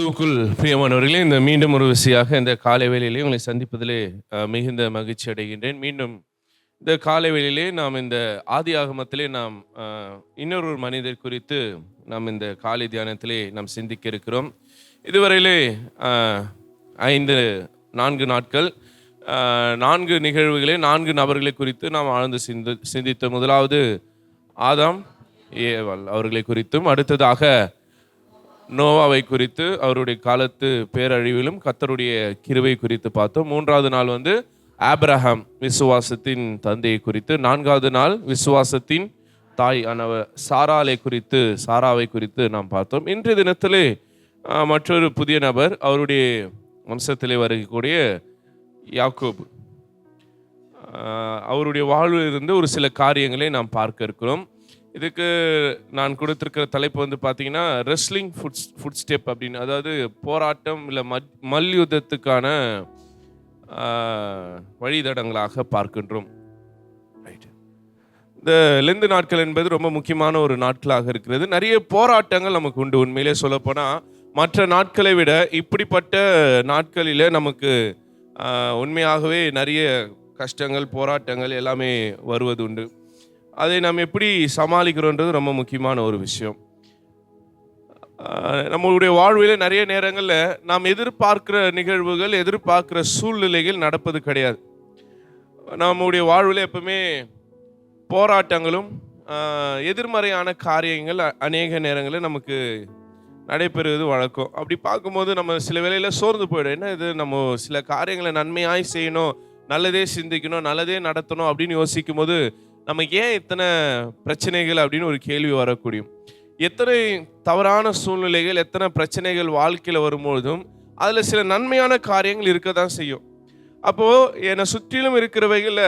கிறிஸ்துவுக்குள் பிரியமானவர்களே, இந்த மீண்டும் ஒரு விசையாக இந்த காலை வேளையிலே உங்களை சந்திப்பதிலே மிகுந்த மகிழ்ச்சி அடைகின்றேன். மீண்டும் இந்த காலை வேளையிலே நாம் இந்த ஆதி ஆகமத்திலே நாம் இன்னொரு மனிதர் குறித்து நாம் இந்த காலை தியானத்திலே நாம் சிந்திக்க இருக்கிறோம். இதுவரையிலே 4 நாட்கள் 4 நிகழ்வுகளே 4 நபர்களை குறித்து நாம் ஆழ்ந்து சிந்தித்த. முதலாவது ஆதாம் ஏவாள் அவர்களை குறித்தும், அடுத்ததாக நோவாவை குறித்து அவருடைய காலத்து பேரழிவிலும் கர்த்தருடைய கிருபை குறித்து பார்த்தோம். 3வது நாள் ஆபிரகாம் விசுவாசத்தின் தந்தையை குறித்து, 4வது நாள் விசுவாசத்தின் தாய் சாராவை குறித்து நாம் பார்த்தோம். இன்றைய தினத்திலே மற்றொரு புதிய நபர், அவருடைய வம்சத்திலே வரக்கூடிய யாக்கோபு, அவருடைய வாழ்விலிருந்து ஒரு சில காரியங்களை நாம் பார்க்க இருக்கிறோம். இதுக்கு நான் கொடுத்துருக்கிற தலைப்பு பார்த்தீங்கன்னா ரெஸ்லிங் ஃபுட் ஸ்டெப் அப்படின்னு, அதாவது போராட்டம் இல்லை மல்யுத்தத்துக்கான வழித்தடங்களாக பார்க்கின்றோம். இந்த லெந்து நாட்கள் என்பது ரொம்ப முக்கியமான ஒரு நாட்களாக இருக்கிறது. நிறைய போராட்டங்கள் நமக்கு உண்டு. உண்மையிலே சொல்லப்போனால் மற்ற நாட்களை விட இப்படிப்பட்ட நாட்களில் நமக்கு உண்மையாகவே நிறைய கஷ்டங்கள், போராட்டங்கள் எல்லாமே வருவது உண்டு. அதை நாம் எப்படி சமாளிக்கிறோன்றது ரொம்ப முக்கியமான ஒரு விஷயம். நம்மளுடைய வாழ்வில் நிறைய நேரங்களில் நாம் எதிர்பார்க்கிற நிகழ்வுகள், எதிர்பார்க்கிற சூழ்நிலைகள் நடப்பது கிடையாது. நம்முடைய வாழ்வில் எப்பவுமே போராட்டங்களும் எதிர்மறையான காரியங்கள் அநேக நேரங்களில் நமக்கு நடைபெறுவது வழக்கம். அப்படி பார்க்கும்போது நம்ம சில வேளையில் சோர்ந்து போயிடும். என்ன இது, நம்ம சில காரியங்களை நன்மையாய் செய்யணும், நல்லதே சிந்திக்கணும், நல்லதே நடத்தணும் அப்படின்னு யோசிக்கும் போது நமக்கு ஏன் இத்தனை பிரச்சனைகள் அப்படின்னு ஒரு கேள்வி வரக்கூடியும். எத்தனை தவறான சூழ்நிலைகள், எத்தனை பிரச்சனைகள் வாழ்க்கையில் வரும்பொழுதும் அதில் சில நன்மையான காரியங்கள் இருக்க தான் செய்யும். அப்போது என்னை சுற்றிலும் இருக்கிறவைகளில்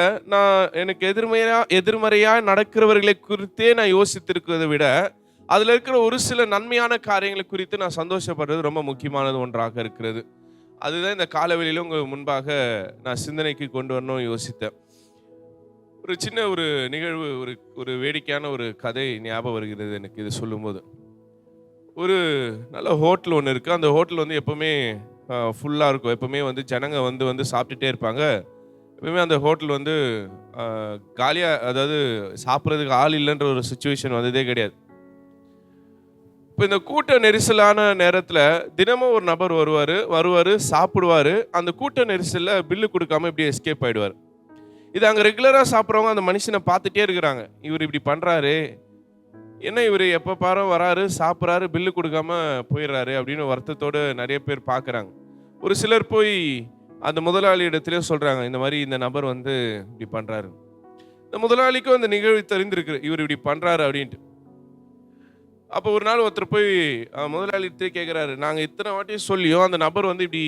எனக்கு எதிர்மறையாக நடக்கிறவர்களை குறித்தே நான் யோசித்திருக்கிறத விட அதில் இருக்கிற ஒரு சில நன்மையான காரியங்களை குறித்து நான் சந்தோஷப்படுறது ரொம்ப முக்கியமானது ஒன்றாக இருக்கிறது. அதுதான் இந்த காலவெளியிலும் உங்கள் முன்பாக நான் சிந்தனைக்கு கொண்டு வரணும் யோசித்தேன். ஒரு சின்ன ஒரு நிகழ்வு, ஒரு வேடிக்கையான ஒரு கதை ஞாபகம் வருகிறது எனக்கு இது சொல்லும்போது. ஒரு நல்ல ஹோட்டல் ஒன்று இருக்குது. அந்த ஹோட்டல் எப்போவுமே ஃபுல்லாக இருக்கும். எப்போவுமே ஜனங்க வந்து சாப்பிட்டுட்டே இருப்பாங்க. எப்பவுமே அந்த ஹோட்டல் காலியாக, அதாவது சாப்பிட்றதுக்கு ஆள் இல்லைன்ற ஒரு சுச்சுவேஷன் வந்ததே கிடையாது. இப்போ இந்த கூட்ட நெரிசலான நேரத்தில் தினமும் ஒரு நபர் வருவார், சாப்பிடுவார். அந்த கூட்ட நெரிசலில் பில்லு கொடுக்காம இப்படி எஸ்கேப் ஆகிடுவார். இது அங்கே ரெகுலராக சாப்பிட்றவங்க அந்த மனுஷனை பார்த்துட்டே இருக்கிறாங்க. இவர் இப்படி பண்ணுறாரு, என்ன இவர் எப்போ பாரு வராரு, சாப்பிட்றாரு, பில்லு கொடுக்காம போயிடுறாரு அப்படின்னு வருத்தத்தோடு நிறைய பேர் பார்க்குறாங்க. ஒரு சிலர் போய் அந்த முதலாளி இடத்துலேயே சொல்கிறாங்க, இந்த மாதிரி இந்த நபர் இப்படி பண்ணுறாரு. இந்த முதலாளிக்கும் அந்த நிகழ்வு தெரிந்திருக்கு, இவர் இப்படி பண்ணுறாரு அப்படின்ட்டு. அப்போ ஒரு நாள் ஒருத்தர் போய் முதலாளிகிட்டே கேட்குறாரு, நாங்கள் இத்தனை வாட்டி சொல்லியும் அந்த நபர் இப்படி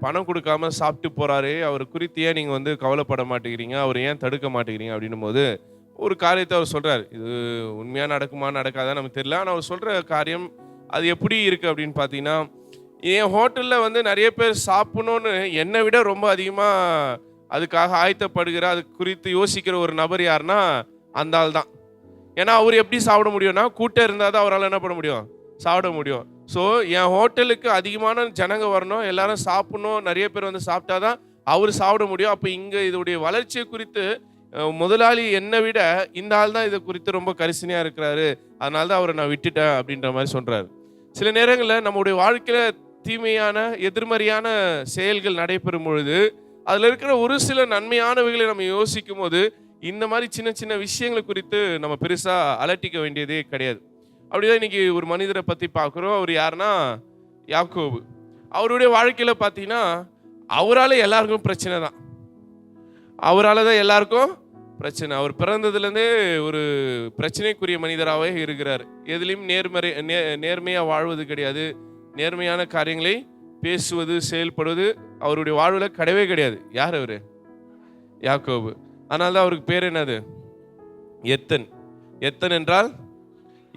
பணம் கொடுக்காம சாப்பிட்டு போகிறாரு, அவர் குறித்து ஏன் நீங்கள் கவலைப்பட மாட்டேங்கிறீங்க, அவர் ஏன் தடுக்க மாட்டேங்கிறீங்க அப்படின்னும் போது ஒரு காரியத்தை அவர் சொல்கிறார். இது உண்மையாக நடக்குமா நடக்காதான் நமக்கு தெரியல. ஆனால் அவர் சொல்கிற காரியம் அது எப்படி இருக்குது அப்படின்னு பார்த்தீங்கன்னா, என் ஹோட்டலில் நிறைய பேர் சாப்பிடணுன்னு என்னை விட ரொம்ப அதிகமாக அதுக்காக ஆயத்தப்படுகிற, அது குறித்து யோசிக்கிற ஒரு நபர் யாருன்னா அந்த ஆள் தான். ஏன்னா அவர் எப்படி சாப்பிட முடியும்னா, கூட்டம் இருந்தால் தான் அவரால் என்ன பண்ண முடியும், சாப்பிட முடியும். ஸோ என் ஹோட்டலுக்கு அதிகமான ஜனங்க வரணும், எல்லாரும் சாப்பிடணும், நிறைய பேர் சாப்பிட்டா தான் அவர் சாப்பிட முடியும். அப்போ இங்கே இதோடைய வளர்ச்சியை குறித்து முதலாளி என்னை விட இந்த ஆள் தான் இதை குறித்து ரொம்ப கரிசனையாக இருக்கிறாரு, அதனால தான் அவரை நான் விட்டுட்டேன் அப்படின்ற மாதிரி சொல்கிறாரு. சில நேரங்களில் நம்முடைய வாழ்க்கையில் தீமையான எதிர்மறையான செயல்கள் நடைபெறும் பொழுது அதில் இருக்கிற ஒரு சில நன்மையானவைகளை நம்ம யோசிக்கும் போது இந்த மாதிரி சின்ன சின்ன விஷயங்களை குறித்து நம்ம பெருசாக அலட்டிக்க வேண்டியதே கிடையாது. அப்படிதான் இன்னைக்கு ஒரு மனிதரை பற்றி பார்க்குறோம். அவர் யாருன்னா யாக்கோபு. அவருடைய வாழ்க்கையில் பார்த்தீங்கன்னா அவரால் எல்லாருக்கும் பிரச்சனை தான். அவரால் தான் எல்லாருக்கும் பிரச்சனை. அவர் பிறந்ததுலேருந்தே ஒரு பிரச்சனைக்குரிய மனிதராகவே இருக்கிறார். எதுலேயும் நேர்மையாக வாழ்வது கிடையாது. நேர்மையான காரியங்களை பேசுவது, செயல்படுவது அவருடைய வாழ்வில் கிடையவே கிடையாது. யார் அவர்? யாக்கோபு. அதனால தான் அவருக்கு பேர் என்னது? எத்தன் என்றால்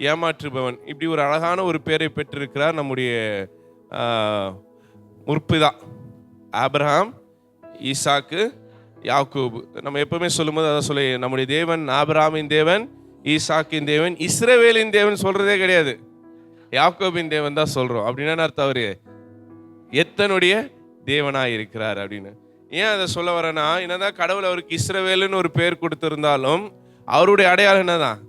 ஏமாற்றுபவன். இப்படி ஒரு அழகான ஒரு பேரை பெற்றிருக்கிறார் நம்முடைய முற்பிதா ஆபிரகாம், ஈசாக்கு, யாக்கோபு. நம்ம எப்பவுமே சொல்லும்போது அதான் சொல்ல, நம்முடைய தேவன் ஆபிரகாமின் தேவன், ஈசாக்கின் தேவன், இஸ்ரவேலின் தேவன் சொல்றதே கிடையாது. யாக்கோபின் தேவன் தான் சொல்றோம். அப்படின்னா அர்த்தம் அவரு எத்தனுடைய தேவனாய் இருக்கிறார் அப்படின்னு. ஏன் அதை சொல்ல வரேன்னா, என்னதான் கடவுள் அவருக்கு இஸ்ரவேலுன்னு ஒரு பேர் கொடுத்திருந்தாலும் அவருடைய அடையாளம் என்னதான்?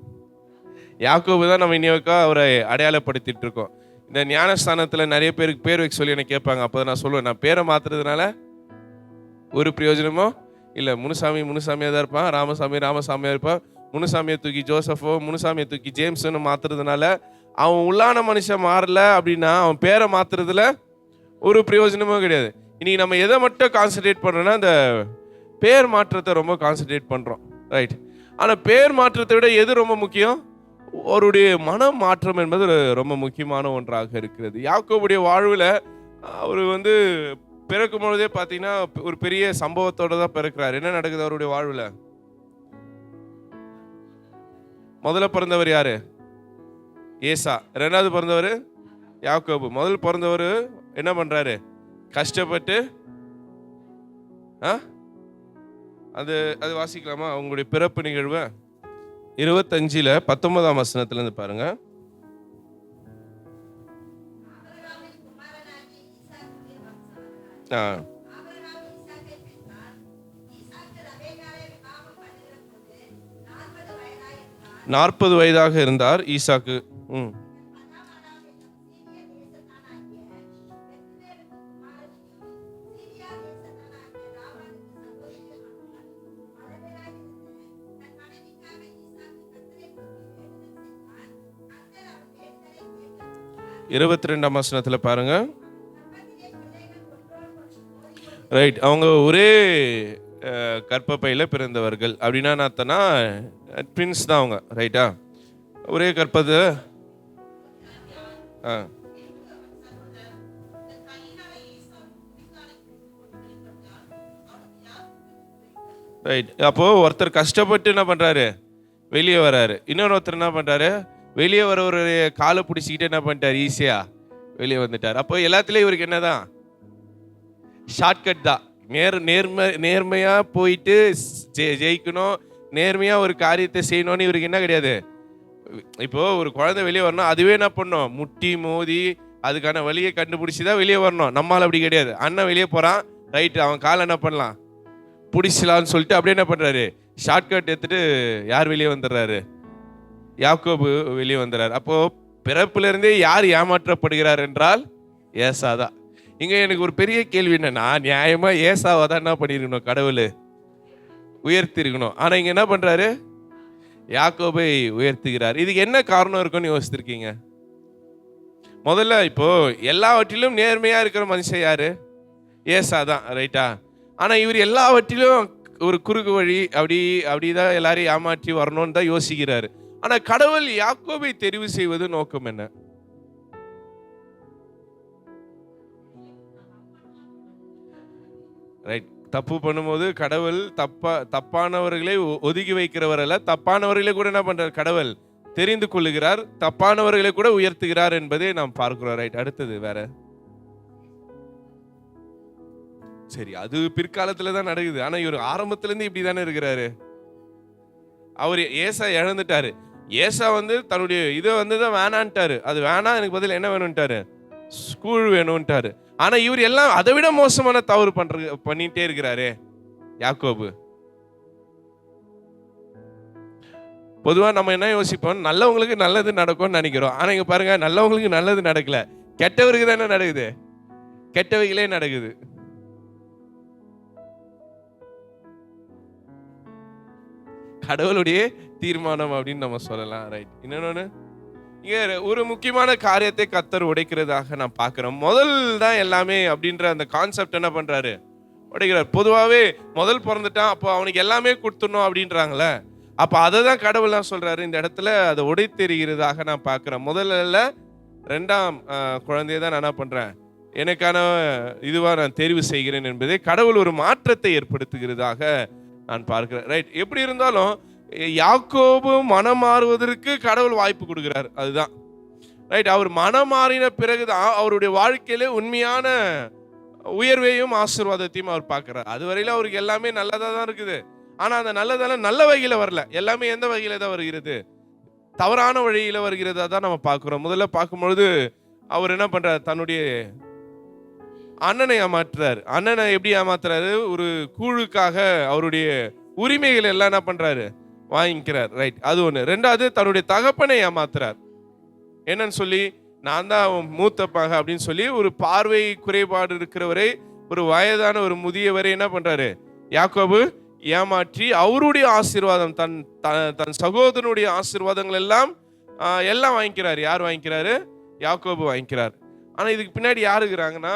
யாக்கோபு தான் நம்ம இன்னைக்கு அவரை அடையாளப்படுத்திட்டு இருக்கோம். இந்த ஞானஸ்தானத்தில் நிறைய பேருக்கு பேர் வைக்க சொல்லி எனக்கு கேட்பாங்க. அப்போ நான் சொல்லுவேன், நான் பேரை மாத்துறதுனால ஒரு பிரயோஜனமோ இல்லை. முனுசாமியாக தான் இருப்பான், ராமசாமியாக இருப்பான். முனுசாமியை தூக்கி ஜோசஃபோ, முனுசாமியை தூக்கி ஜேம்ஸ்ன்னு மாத்துறதுனால அவன் உள்ளான மனுஷன் மாறல அப்படின்னா அவன் பேரை மாத்துறதுல ஒரு பிரயோஜனமும் கிடையாது. இன்னைக்கு நம்ம எதை மட்டும் கான்சன்ட்ரேட் பண்ணுறோன்னா அந்த பேர் மாற்றத்தை ரொம்ப கான்சன்ட்ரேட் பண்ணுறோம், ரைட்? ஆனால் பேர் மாற்றத்தை விட எது ரொம்ப முக்கியம்? அவருடைய மன மாற்றம் என்பது ரொம்ப முக்கியமான ஒன்றாக இருக்கிறது. யாக்கோபுடைய வாழ்வில் அவர் பிறக்கும் பொழுதே பார்த்தீங்கன்னா ஒரு பெரிய சம்பவத்தோட தான் பிறக்கிறார். என்ன நடக்குது அவருடைய வாழ்வில்? முதல்ல பிறந்தவர் யாரு? ஏசா. ரெண்டாவது பிறந்தவர் யாக்கோபு. முதல் பிறந்தவர் என்ன பண்றாரு? கஷ்டப்பட்டு அது வாசிக்கலாமா? அவங்களுடைய பிறப்பு நிகழ்வு 25:19 பாருங்க. நாற்பது வயதாக இருந்தார் ஈசாக்கு. இருபத்தி 22 பாருங்க. ரைட். அவங்க ஒரே கற்பப்பையில் பிறந்தவர்கள். அப்படின்னா என்னத்தனா ட்வின்ஸ் தான் அவங்க, ரைட்டா? ஒரே கற்பத்தை ரைட். அப்போ ஒருத்தர் கஷ்டப்பட்டு என்ன பண்றாரு? வெளியே வர்றாரு. இன்னொருத்தர் என்ன பண்றாரு? வெளியே வர ஒரு காலை பிடிச்சிக்கிட்டு என்ன பண்ணிட்டார்? ஈஸியா வெளியே வந்துட்டார். அப்போ எல்லாத்துலேயும் இவருக்கு என்னதான்? ஷார்ட்கட் தான். நேர்மையா போயிட்டு ஜெயிக்கணும், நேர்மையா ஒரு காரியத்தை செய்யணும்னு இவருக்கு என்ன கிடையாது. இப்போ ஒரு குழந்தை வெளியே வரணும், அதுவே என்ன பண்ணணும்? முட்டி மோதி அதுக்கான வழியை கண்டுபிடிச்சி தான் வெளியே வரணும். நம்மளால் அப்படி கிடையாது. அண்ணன் வெளியே போறான், ரைட்டு, அவன் காலை என்ன பண்ணலாம்? பிடிச்சலான்னு சொல்லிட்டு அப்படியே என்ன பண்றாரு? ஷார்ட்கட் எடுத்துட்டு யார் வெளியே வந்துடுறாரு? யாக்கோபு வெளியே வந்துடுறாரு. அப்போ பிறப்புல இருந்தே யார் ஏமாற்றப்படுகிறார் என்றால் ஏசாதான். இங்க எனக்கு ஒரு பெரிய கேள்வி என்னன்னா, நியாயமா ஏசாவை தான் என்ன பண்ணிருக்கணும்? கடவுள் உயர்த்திருக்கணும். ஆனா இங்க என்ன பண்றாரு? யாக்கோபை உயர்த்துகிறார். இதுக்கு என்ன காரணம் இருக்குன்னு யோசிச்சிருக்கீங்க? முதல்ல இப்போ எல்லாவற்றிலும் நேர்மையா இருக்கிற மனுஷன் யாரு? ஏசாதான், ரைட்டா? ஆனா இவர் எல்லாவற்றிலும் ஒரு குறுக்கு வழி அப்படிதான் எல்லாரையும் ஏமாற்றி வரணும்னு தான் யோசிக்கிறாரு. ஆனா கடவுள் யாக்கோபை தெரிவு செய்வது நோக்கம் என்ன? ரைட். தப்பு பண்ணும்போது கடவுள் தப்பானவர்களை ஒதுக்கி வைக்கிறவர் அல்ல, தப்பானவர்களை கூட என்ன பண்றார்? கடவுள் தெரிந்து கொள்ளுகிறார், தப்பானவர்களை கூட உயர்த்துகிறார் என்பதை நாம் பார்க்கிறோம், ரைட்? அடுத்தது வேற. சரி, அது பிற்காலத்துல தான் நடக்குது. ஆனா இவர் ஆரம்பத்துல இருந்து இப்படி தானே இருக்கிறாரு. அவர் ஏசா இழந்துட்டாரு. ஏசா தன்னுடைய இதை தான் வேணான்ட்டாரு. அது வேணாம், எனக்கு பதில் என்ன வேணும்ட்டாரு? ஸ்கூல் வேணும்ட்டாரு. ஆனா இவர் எல்லாம் அதை விட மோசமான தவறு பண்ணிட்டே இருக்கிறாரு யாக்கோபு. பொதுவா நம்ம என்ன யோசிப்போம்? நல்லவங்களுக்கு நல்லது நடக்கும்னு நினைக்கிறோம். ஆனா இங்க பாருங்க, நல்லவங்களுக்கு நல்லது நடக்கல, கெட்டவருக்கு தான் என்ன நடக்குது? கெட்டவைகளே நடக்குது. கடவுளுடைய தீர்மானம் அப்படின்னு நம்ம சொல்லலாம், ரைட்? இன்னொன்னு, இங்க ஒரு முக்கியமான காரியத்தை கர்த்தர் உடைக்கிறதாக நான் பார்க்கிறோம். முதல் தான் எல்லாமே அப்படின்ற அந்த கான்செப்ட் என்ன பண்றாரு? உடைக்கிறார். பொதுவாகவே முதல் பிறந்துட்டான், அப்போ அவனுக்கு எல்லாமே கொடுத்துடணும் அப்படின்றாங்களே. அப்போ அதை தான் கடவுள் தான் சொல்றாரு இந்த இடத்துல. அதை உடைத்தெறிகிறதாக நான் பார்க்கிறேன். முதல்ல ரெண்டாம் குழந்தைய தான் நான் என்ன பண்றேன்? எனக்கான இதுவா நான் தேர்வு செய்கிறேன் என்பதை கடவுள் ஒரு மாற்றத்தை ஏற்படுத்துகிறதாக நான் பார்க்கிறேன், ரைட்? எப்படி இருந்தாலும் யாக்கோபு மனம் மாறுவதற்கு கடவுள் வாய்ப்பு கொடுக்கிறார், அதுதான் ரைட். அவர் மனம் மாறின பிறகுதான் அவருடைய வாழ்க்கையில உண்மையான உயர்வையும் ஆசீர்வாதத்தையும் அவர் பார்க்கிறார். அதுவரையில அவருக்கு எல்லாமே நல்லதா தான் இருக்குது. ஆனா அந்த நல்லதெல்லாம் நல்ல வகையில வரல. எல்லாமே எந்த வகையில தான் வருகிறது? தவறான வழியில வருகிறதா தான் நம்ம பார்க்கிறோம். முதல்ல பார்க்கும்பொழுது அவர் என்ன பண்றார்? தன்னுடைய அண்ணனை ஏமாற்றுறாரு. அண்ணனை எப்படி ஏமாத்துறாரு? ஒரு கூழுக்காக அவருடைய உரிமைகள் எல்லாம் என்ன பண்றாரு? வாங்கிக்கிறார். ரைட், அது ஒண்ணு. ரெண்டாவது தன்னுடைய தகப்பனை ஏமாத்துறார். என்னன்னு சொல்லி, நான் தான் மூத்த மக அப்படின்னு சொல்லி ஒரு பார்வை குறைபாடு இருக்கிறவரை, ஒரு வயதான ஒரு முதியவரை என்ன பண்றாரு? யாக்கோபு ஏமாற்றி அவருடைய ஆசீர்வாதம், தன் சகோதரனுடைய ஆசீர்வாதங்கள் எல்லாம் எல்லாம் வாங்கிக்கிறார். யார் வாங்கிக்கிறாரு? யாக்கோபு வாங்கிக்கிறார். ஆனா இதுக்கு பின்னாடி யாரு இருக்கிறாங்கன்னா,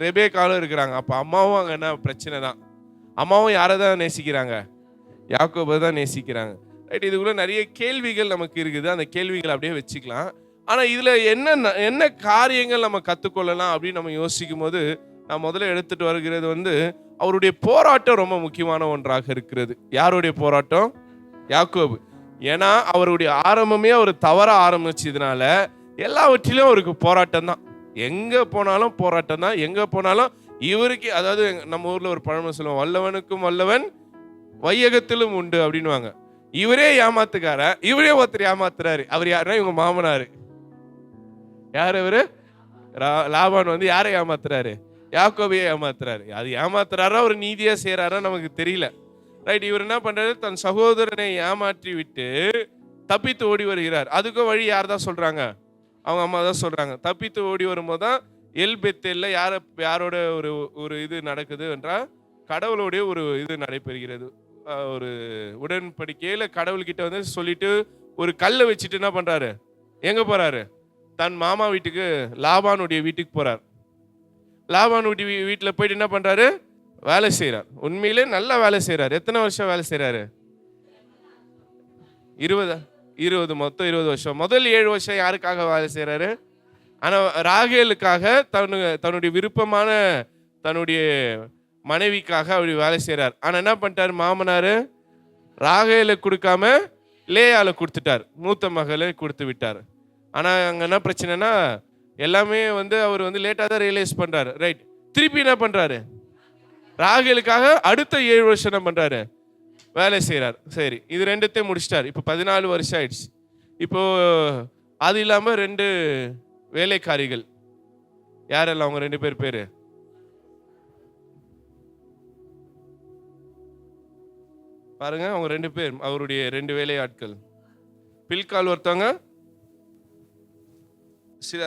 ரெபேக்காலும் இருக்கிறாங்க. அப்ப அம்மாவும் அங்க என்ன பிரச்சனை தான். அம்மாவும் யாரை தான் நேசிக்கிறாங்க? யாக்கோபை தான் நேசிக்கிறாங்க. ரைட், இதுக்குள்ள நிறைய கேள்விகள் நமக்கு இருக்குது. அந்த கேள்விகள் அப்படியே வச்சுக்கலாம். ஆனா இதுல என்ன காரியங்கள் நம்ம கத்துக்கொள்ளலாம் அப்படின்னு நம்ம யோசிக்கும் போது, நான் முதல்ல எடுத்துட்டு வருகிறது வந்து, அவருடைய போராட்டம் ரொம்ப முக்கியமான ஒன்றாக இருக்கிறது. யாருடைய போராட்டம்? யாக்கோபு. ஏன்னா அவருடைய ஆரம்பமே அவர் தவற ஆரம்பிச்சதுனால எல்லாவற்றிலும் அவருக்கு போராட்டம் தான். எங்க போனாலும் போராட்டம் தான். எங்க போனாலும் இவருக்கு, அதாவது நம்ம ஊர்ல ஒரு பழமொழி சொல்லுவோம், வல்லவனுக்கும் வல்லவன் வையகத்திலும் உண்டு அப்படின்வாங்க. இவரே ஏமாத்துக்கார, இவரே ஒருத்தர் ஏமாத்துறாரு. அவர் யாருன்னா இவங்க மாமனாரு. யார் அவரு? லாபான் வந்து யாரை ஏமாத்துறாரு? யாக்கோபையே ஏமாத்துறாரு. அது ஏமாத்துறாரா ஒரு நீதியா செய்யறாரா நமக்கு தெரியல. ரைட், இவர் என்ன பண்றாரு? தன் சகோதரனை ஏமாற்றி விட்டு தப்பித்து ஓடி வருகிறார். அதுக்கும் வழி யார் தான் சொல்றாங்க? அவங்க அம்மா தான் சொல்றாங்க. தப்பித்து ஓடி வரும்போது தான் எல் பெத்தேல்ல யாரோட ஒரு இது நடக்குது என்றால், கடவுளுடைய ஒரு இது நடைபெறுகிறது. ஒரு உடன்படிக்கையில கடவுள்கிட்ட வந்து சொல்லிட்டு ஒரு கல்லை வச்சுட்டு என்ன பண்றாரு? எங்க போறாரு? தன் மாமா வீட்டுக்கு, லாபானுடைய வீட்டுக்கு போறார். லாபானுடைய வீட்டுல போயிட்டு என்ன பண்றாரு? வேலை செய்யறார். உண்மையிலே நல்ல வேலை செய்யறாரு. எத்தனை வருஷம் வேலை செய்யறாரு? 20 மொத்தம் 20 வருஷம். முதல் 7 வருஷம் யாருக்காக வேலை செய்யறாரு? ஆனா ராகேலுக்காக, தன்னுடைய விருப்பமான தன்னுடைய மனைவிக்காக அப்படி வேலை செய்யறார். ஆனா என்ன பண்ணிட்டாரு மாமனாரு? ராகேலுக்கு கொடுக்காம லேயால கொடுத்துட்டார். மூத்த மகளை கொடுத்து விட்டார். ஆனா அங்க என்ன பிரச்சனைனா, எல்லாமே வந்து அவர் வந்து லேட்டா தான் ரியலைஸ் பண்றாரு. ரைட், திருப்பி என்ன பண்றாரு? ராகேலுக்காக அடுத்த 7 வருஷம் என்ன பண்றாரு? வேலை செய்யறார். சரி, இது ரெண்டுத்தையும் முடிச்சிட்டார். இப்போ 14 வருஷம் ஆயிடுச்சு. இப்போ அது இல்லாம 2 வேலைக்காரிகள். யாரெல்லாம்? அவங்க 2 பேரு பாருங்க. அவங்க 2 பேர் அவருடைய 2 வேலையாட்கள். பில்கால் ஒருத்தவங்க,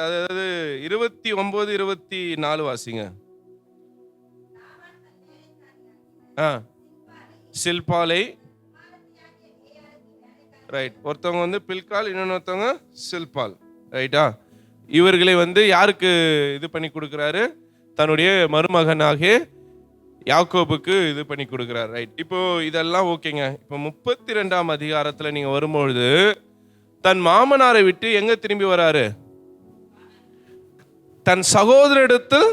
அதாவது 29, 24 வாசிங்க. சில்பாலை. ரைட், ஒருத்தவங்க வந்து பில்கால், இன்னொருத்தவங்க சில்பால். ரைட்டா? இவர்களை வந்து யாருக்கு இது பண்ணி கொடுக்குறாரு? தன்னுடைய மருமகனாகிய யாக்கோபுக்கு இது பண்ணி கொடுக்குறாரு. ரைட், இப்போ இதெல்லாம் ஓகேங்க. இப்போ 32ஆம் அதிகாரத்துல நீங்க வரும்பொழுது, தன் மாமனாரை விட்டு எங்க திரும்பி வராரு? தன் சகோதரிடத்தில்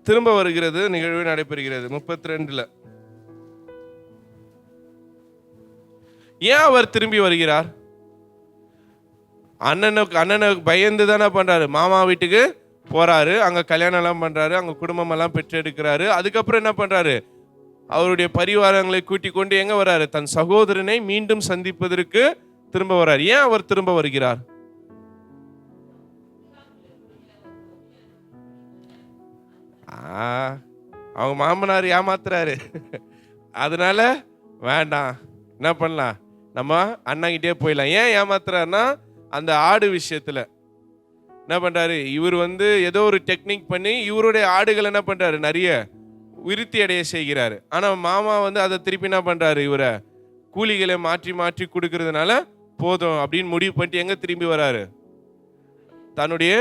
திரும்ப வருகிறது நிகழ்வு நடைபெறுகிறது 32ல. ஏன் அவர் திரும்பி வருகிறார்? அண்ணனுக்கு பயந்து தானே பண்றாரு. மாமா வீட்டுக்கு போறாரு, அங்க கல்யாணம் எல்லாம் பண்றாரு, அங்க குடும்பம் எல்லாம் பெற்றெடுக்கிறாரு. அதுக்கப்புறம் என்ன பண்றாரு? அவருடைய பரிவாரங்களை கூட்டிக் கொண்டு எங்க வராரு? தன் சகோதரனை மீண்டும் சந்திப்பதற்கு திரும்ப வராரு. ஏன் அவர் திரும்ப வருகிறார்? அவங்க மாமனார் ஏமாத்துறாரு. அதனால வேண்டாம், என்ன பண்ணலாம், நம்ம அண்ணாங்கிட்டே போயிடலாம். ஏன் ஏமாத்துறாருன்னா, அந்த ஆடு விஷயத்துல என்ன பண்றாரு? இவர் வந்து ஏதோ ஒரு டெக்னிக் பண்ணி இவருடைய ஆடுகள் என்ன பண்றாரு? நிறைய விருத்தி அடைய செய்கிறாரு. ஆனா மாமா வந்து அதை திருப்பி என்ன பண்றாரு? இவரை கூலிகளை மாற்றி மாற்றி கொடுக்கறதுனால போதும் அப்படின்னு முடிவு பண்ணிட்டு எங்க திரும்பி வராரு? தன்னுடைய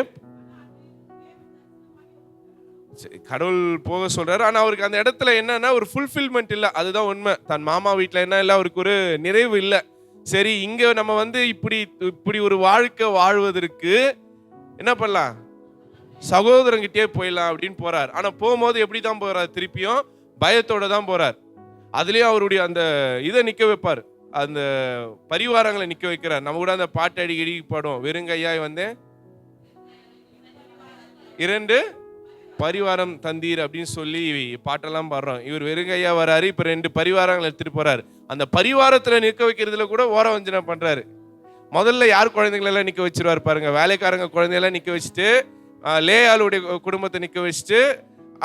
கடவுள் போக சொல்றாரு. ஆனா அவருக்கு அந்த இடத்துல என்னன்னா ஒரு ஃபுல்ஃபில்மெண்ட் இல்லை. அதுதான் உண்மை. தன் மாமா வீட்டுல என்ன இல்லை, அவருக்கு ஒரு நிறைவு இல்லை. சரி, இங்க நம்ம வந்து இப்படி ஒரு வாழ்க்கை வாழ்வதற்கு என்ன பண்ணலாம்? சகோதரங்கிட்டே போயிடலாம் அப்படின்னு போறார். ஆனா போகும்போது எப்படி தான் போறார்? திருப்பியும் பயத்தோட தான் போறார். அதுலயும் அவருடைய அந்த இதை நிக்க வைப்பார், அந்த பரிவாரங்களை நிக்க வைக்கிறார். நம்ம கூட அந்த பாட்டு அடிக்கடி பாடும், வெறுங்கையாய் வந்தேன் 2 பரிவாரம் தந்தீர் அப்படின்னு சொல்லி பாட்டெல்லாம் பாடுறோம். இவர் வெறுங்கையா வராரு, இப்ப 2 பரிவாரங்களை எடுத்துட்டு போறாரு. அந்த பரிவாரத்துல நிற்க வைக்கிறதுல கூட ஓர வஞ்சனை பண்றாரு. முதல்ல யார் குழந்தைங்களை எல்லாம் நிக்க வச்சிருவாரு பாருங்க, வேலைக்காரங்க குழந்தையெல்லாம் நிக்க வச்சுட்டு, லேயாளுடைய குடும்பத்தை நிக்க வச்சுட்டு,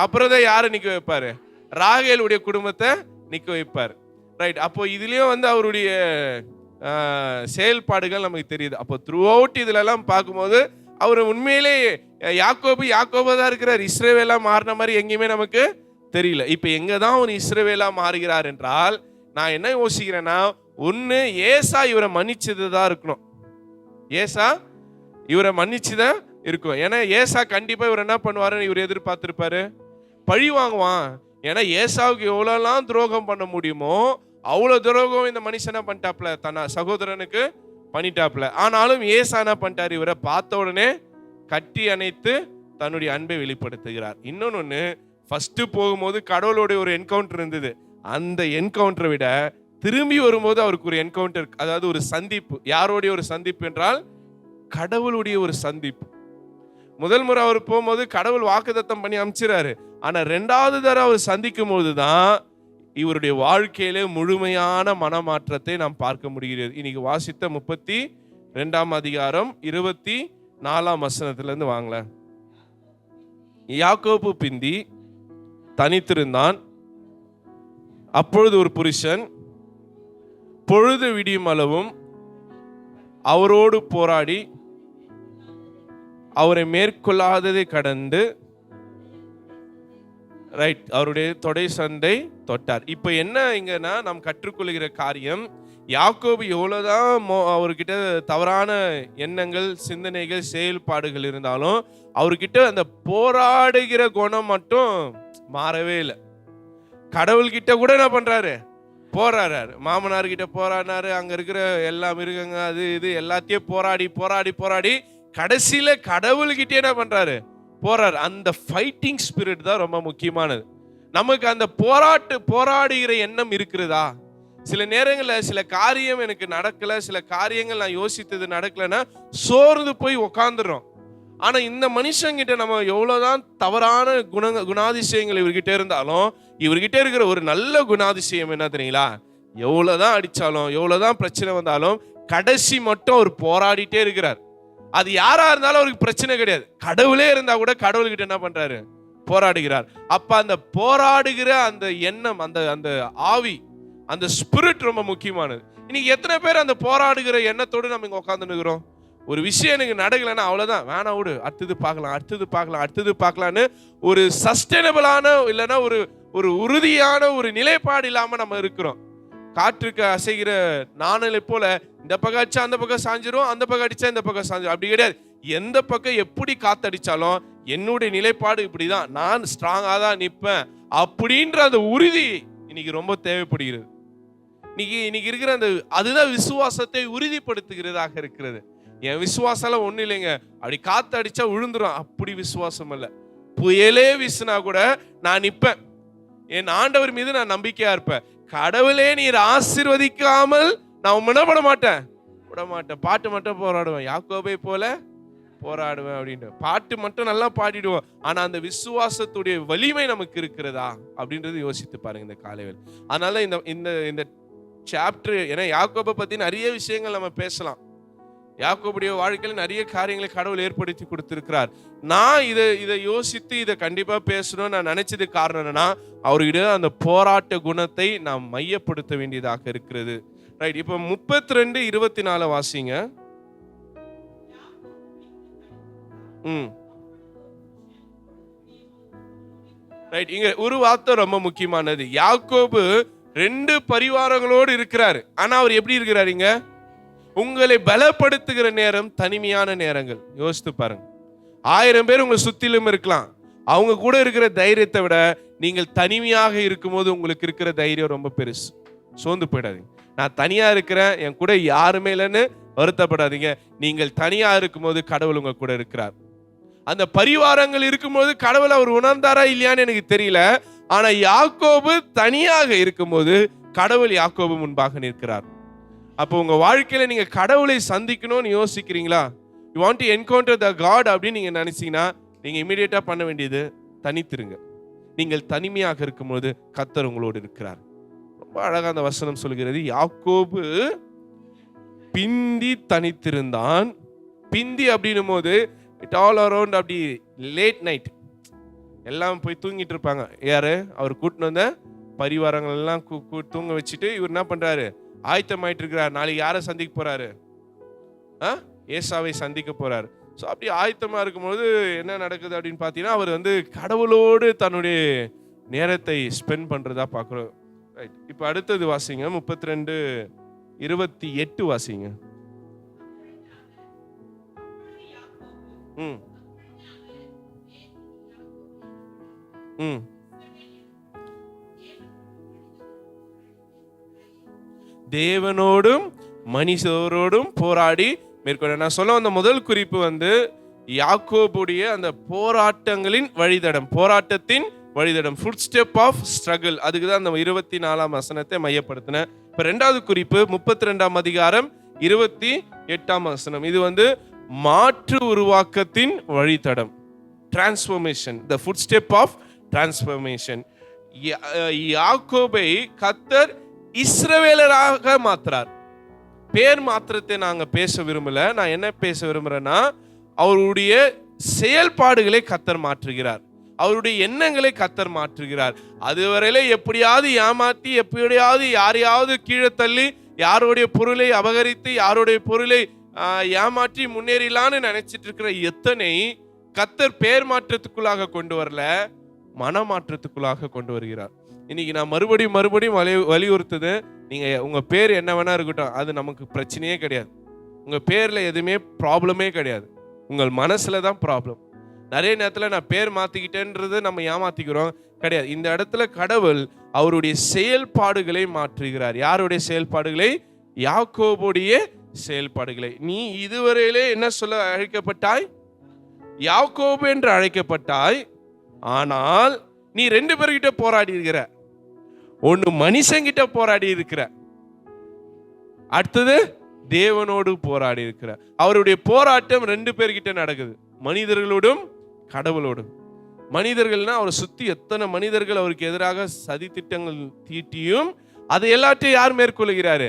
அப்புறம் தான் யாரை நிக்க வைப்பாரு? ராகேலுடைய குடும்பத்தை நிக்க வைப்பார். ரைட். அப்போ இதுலயும் வந்து அவருடைய செயல்பாடுகள் நமக்கு தெரியுது. அப்போ த்ரூ அவுட் இதுல எல்லாம் பார்க்கும்போது அவர் உண்மையிலே யாக்கோபா தான் இருக்கிறார். இஸ்ரவேலா மாறின மாதிரி எங்கேயுமே நமக்கு தெரியல. இப்ப எங்க தான் ஒரு இஸ்ரவேலா மாறுகிறார் என்றால், நான் என்ன யோசிக்கிறேன்னா, ஒண்ணு ஏசா இவரை மன்னிச்சதுதான் இருக்கணும். ஏசா இவரை மன்னிச்சுதான் இருக்கும். ஏன்னா ஏசா கண்டிப்பா இவர் என்ன பண்ணுவாருன்னு இவர் எதிர்பார்த்திருப்பாரு, பழி வாங்குவான். ஏன்னா ஏசாவுக்கு எவ்வளவுலாம் துரோகம் பண்ண முடியுமோ அவ்வளவு துரோகம் இந்த மனுஷனா பண்ணிட்டாப்ல, தன்ன சகோதரனுக்கு பண்ணிட்டாப்ல. ஆனாலும் ஏசா என்ன பண்ணிட்டாரு, இவரை பார்த்த உடனே கட்டி அணைத்து தன்னுடைய அன்பை வெளிப்படுத்துகிறார். இன்னொன்னு, ஃபர்ஸ்ட் போகும்போது கடவுளோட ஒரு என்கவுண்டர் இருந்தது. அந்த என்கவுண்டரை விட திரும்பி வரும்போது அவருக்கு ஒரு என்கவுண்டர், அதாவது ஒரு சந்திப்பு. யாரோடைய ஒரு சந்திப்பு என்றால் கடவுளுடைய ஒரு சந்திப்பு. முதல் முறை அவர் போகும்போது கடவுள் வாக்குத்தத்தம் பண்ணி அனுப்பிச்சிறாரு. ஆனா ரெண்டாவது தடவை அவர் சந்திக்கும் போதுதான் இவருடைய வாழ்க்கையிலே முழுமையான மனமாற்றத்தை நாம் பார்க்க முடிகிறது. இன்னைக்கு வாசித்த 32ஆம் அதிகாரம் 24ஆம் வசனத்திலிருந்து வாங்கல. யாக்கோபு பிந்தி தனித்திருந்தான். அப்பொழுது ஒரு புருஷன் பொழுது விடியும் அளவும் அவரோடு போராடி அவரை மேற்கொள்ளாததை கடந்து ரைட் அவருடைய தொடை சந்தை தொட்டார். இப்ப என்ன இங்கன்னா நாம் கற்றுக்கொள்கிற காரியம், யாக்கோபு எவ்வளவுதான் அவர்கிட்ட தவறான எண்ணங்கள், சிந்தனைகள், செயல்பாடுகள் இருந்தாலும் அவர்கிட்ட அந்த போராடுகிற குணம் மட்டும் மாறவே இல்லை. கடவுள்கிட்ட கூட என்ன பண்றாரு, போராடுறாரு. மாமனார்கிட்ட போராடினாரு, அங்க இருக்கிற எல்லா மிருகங்க அது இது எல்லாத்தையும் போராடி போராடி போராடி கடைசியில கடவுள்கிட்டே என்ன பண்றாரு, போராடு. அந்த ஃபைட்டிங் ஸ்பிரிட் தான் ரொம்ப முக்கியமானது. நமக்கு அந்த போராடுகிற எண்ணம் இருக்கிறதா? சில நேரங்களில் சில காரியம் எனக்கு நடக்கல, சில காரியங்கள் நான் யோசித்தது நடக்கலன்னா சோர்ந்து போய் உக்காந்துடுறோம். ஆனா இந்த மனுஷங்கிட்ட நம்ம எவ்வளவுதான் தவறான குணாதிசயங்கள் இவர்கிட்ட இருந்தாலும், இவர்கிட்ட இருக்கிற ஒரு நல்ல குணாதிசயம் என்ன தெரியுங்களா? எவ்வளவுதான் அடிச்சாலும், எவ்வளவுதான் பிரச்சனை வந்தாலும் கடைசி மட்டும் அவர் போராடிட்டே இருக்கிறார். அது யாரா இருந்தாலும் அவருக்கு பிரச்சனை கிடையாது. கடவுளே இருந்தா கூட கடவுள்கிட்ட என்ன பண்றாரு, போராடுகிறார். அப்ப அந்த போராடுகிற அந்த எண்ணம், அந்த அந்த ஆவி, அந்த ஸ்பிரிட் ரொம்ப முக்கியமானது. இன்னைக்கு எத்தனை பேர் அந்த போராடுகிற எண்ணத்தோடு நம்ம இங்க உட்கார்ந்து இருக்கிறோம்? ஒரு விஷயம் எனக்கு நடக்கலைன்னா அவ்வளவுதான், வேணா விடு, அடுத்தது பார்க்கலாம்னு ஒரு சஸ்டைனபிளான இல்லைன்னா ஒரு ஒரு உறுதியான ஒரு நிலைப்பாடு இல்லாம நம்ம இருக்கிறோம். காற்றுக்கு அசைகிற நாணலை போல இந்த பக்கம் அடிச்சா அந்த பக்கம் சாஞ்சிரும், அந்த பக்கம் அடிச்சா இந்த பக்கம் சாஞ்சிரும். அப்படி கிடையாது. எந்த பக்கம் எப்படி காத்தடிச்சாலும் என்னுடைய நிலைப்பாடு இப்படிதான், நான் ஸ்ட்ராங்கா தான் நிற்பேன் அப்படின்ற அந்த உறுதி இன்னைக்கு ரொம்ப தேவைப்படுகிறது. இன்னைக்கு இருக்கிற அந்த அதுதான் விசுவாசத்தை உறுதிப்படுத்துகிறதாக இருக்கிறது. என் விசுவாசம் ஒண்ணு இல்லைங்க, அப்படி காத்து அடிச்சா விழுந்துரும், அப்படி விசுவாசம் அல்ல. புயலே வீசினா கூட நான் நிற்பேன், என் ஆண்டவர் மீது நான் நம்பிக்கையா இருப்பேன். கடவுளே நீர் ஆசீர்வதிக்காமல் நான் விட மாட்டேன். பாட்டு மட்டும் போராடுவேன், யாக்கோபை போல போராடுவேன் அப்படின்ட்டு பாட்டு மட்டும் நல்லா பாடிடுவோம். ஆனா அந்த விசுவாசத்துடைய வலிமை நமக்கு இருக்கிறதா அப்படின்றது யோசித்து பாருங்க இந்த காலையில். அதனால இந்த சாப்டர், ஏன்னா யாக்கோபை பத்தி நிறைய விஷயங்கள் நம்ம பேசலாம். யாக்கோபுடைய வாழ்க்கையில் நிறைய காரியங்களை கடவுள் ஏற்படுத்தி கொடுத்திருக்கிறார். நான் இதை யோசித்து இதை கண்டிப்பா பேசணும்னு நான் நினைச்சது காரணம் என்னன்னா, அவர்கிட்ட அந்த போராட்ட குணத்தை நாம் மையப்படுத்த வேண்டியதாக இருக்கிறது. ரைட். இப்ப 32:24 வாசிங்க. ரைட். இங்க ஒரு வார்த்தை ரொம்ப முக்கியமானது. யாக்கோபு 2 பரிவாரங்களோடு இருக்கிறாரு. ஆனா அவர் எப்படி இருக்கிறாரு? இங்க உங்களை பலப்படுத்துகிற நேரம் தனிமையான நேரங்கள். யோசித்து பாருங்க. 1000 பேர் உங்களை சுத்திலும் இருக்கலாம். அவங்க கூட இருக்கிற தைரியத்தை விட நீங்கள் தனிமையாக இருக்கும்போது உங்களுக்கு இருக்கிற தைரியம் ரொம்ப பெருசு. சோர்ந்து போயிடாதீங்க. நான் தனியா இருக்கிறேன், என் கூட யாருமே இல்லைன்னு வருத்தப்படாதீங்க. நீங்கள் தனியா இருக்கும்போது கடவுள் உங்க கூட இருக்கிறார். அந்த பரிவாரங்கள் இருக்கும்போது கடவுள் அவர் உணர்ந்தாரா இல்லையான்னு எனக்கு தெரியல. ஆனா யாக்கோபு தனியாக இருக்கும்போது கடவுள் யாக்கோபு முன்பாக நிற்கிறார். அப்போ உங்க வாழ்க்கையில நீங்க கடவுளை சந்திக்கணும்னு யோசிக்கிறீங்களா? You want to encounter the god அப்படின்னு நீங்க நினைச்சீங்கன்னா நீங்க இமீடியட்டா பண்ண வேண்டியது தனித்திருங்க. நீங்கள் தனிமையாக இருக்கும்போது கர்த்தர் உங்களோடு இருக்கிறார். ரொம்ப அழகா அந்த வசனம் சொல்கிறது. யாக்கோபு பிந்தி தனித்திருந்தான். பிந்தி அப்படின்னும் போது இட் ஆல் அரவுண்ட் அப்படி லேட் நைட், எல்லாம் போய் தூங்கிட்டு இருப்பாங்க. யாரு? அவர் கூட்டின்னு வந்த பரிவாரங்கள் எல்லாம் தூங்க வச்சுட்டு இவர் என்ன பண்றாரு? ஆயத்தமாயிட்டு இருக்கிறார். நாளைக்கு யாரை சந்திக்க போறாரு? ஏசாவை சந்திக்க போறாரு. ஸோ அப்படி ஆயத்தமா இருக்கும்போது என்ன நடக்குது அப்படின்னு பார்த்தீங்கன்னா, அவர் வந்து கடவுளோடு தன்னுடைய நேரத்தை ஸ்பெண்ட் பண்றதா பார்க்குறோம். ரைட். இப்போ அடுத்தது வாசிங்க, 32:28 வாசிங்க. ம் ம் தேவனோடும் மனிதரோடும் போராடி மேற்கொள்ள. நான் சொல்ல வந்த முதல் குறிப்பு வந்து யாக்கோபுடைய அந்த போராட்டங்களின் வழித்தடம், போராட்டத்தின் வழித்தடம், ஃபுட் ஸ்டெப் ஆஃப் ஸ்ட்ரகிள். அதுக்கு தான் அந்த 24ஆம் வசனத்தை மையப்படுத்தினேன். இப்போ ரெண்டாவது குறிப்பு 32ஆம் அதிகாரம் 28ஆம் வசனம். இது வந்து மாற்று உருவாக்கத்தின் வழித்தடம், transformation, the foot step of transformation. யாக்கோபை கர்த்தர் இஸ்ரவேலராக மாத்துறார். பேர் மாத்திரத்தை நாங்க பேச விரும்பல. நான் என்ன பேச விரும்புறேன்னா, அவருடைய செயல்பாடுகளை கர்த்தர் மாற்றுகிறார், அவருடைய எண்ணங்களை கர்த்தர் மாற்றுகிறார். அதுவரையில எப்படியாவது ஏமாத்தி, எப்படியாவது யாரையாவது கீழே தள்ளி, யாருடைய பொருளை அபகரித்து, யாருடைய பொருளை ஏமாற்றி முன்னேறலான்னு நினைச்சிட்டு இருக்கிற எத்தனை கர்த்தர் பேர் மாற்றத்துக்குள்ளாக கொண்டு வரல, மனமாற்றத்துக்குள்ளாக கொண்டு வருகிறார். இன்னைக்கு நான் மறுபடியும் வலியுறுத்துது, நீங்க உங்க பேர் என்ன வேணா இருக்கட்டும், அது நமக்கு பிரச்சனையே கிடையாது. உங்க பேர்ல எதுவுமே ப்ராப்ளமே கிடையாது, உங்கள் மனசுல தான் ப்ராப்ளம். நிறைய நேரத்தில் நான் பேர் மாத்திக்கிட்டேன்றது நம்ம ஏமாத்திக்கிறோம் கிடையாது. இந்த இடத்துல கடவுள் அவருடைய செயல்பாடுகளை மாற்றுகிறார். யாருடைய செயல்பாடுகளை? யாக்கோபுடைய செயல்பாடுகளை. நீ இதுவரையிலே என்ன சொல்ல அழைக்கப்பட்டாய்? யாக்கோபு என்று அழைக்கப்பட்டாய். ஆனால் நீ 2 பேர்கிட்ட போராடி இருக்கிற. ஒன்னு மனுஷங்கிட்ட போராடி இருக்கிற, அடுத்தது தேவனோடு போராடி இருக்கிற. அவருடைய போராட்டம் 2 பேர்கிட்ட நடக்குது, மனிதர்களோடும் கடவுளோடும். மனிதர்கள்னா அவரை சுத்தி எத்தனை மனிதர்கள் அவருக்கு எதிராக சதி திட்டங்கள் தீட்டியும் அதை எல்லாத்தையும் யார் மேற்கொள்கிறாரு?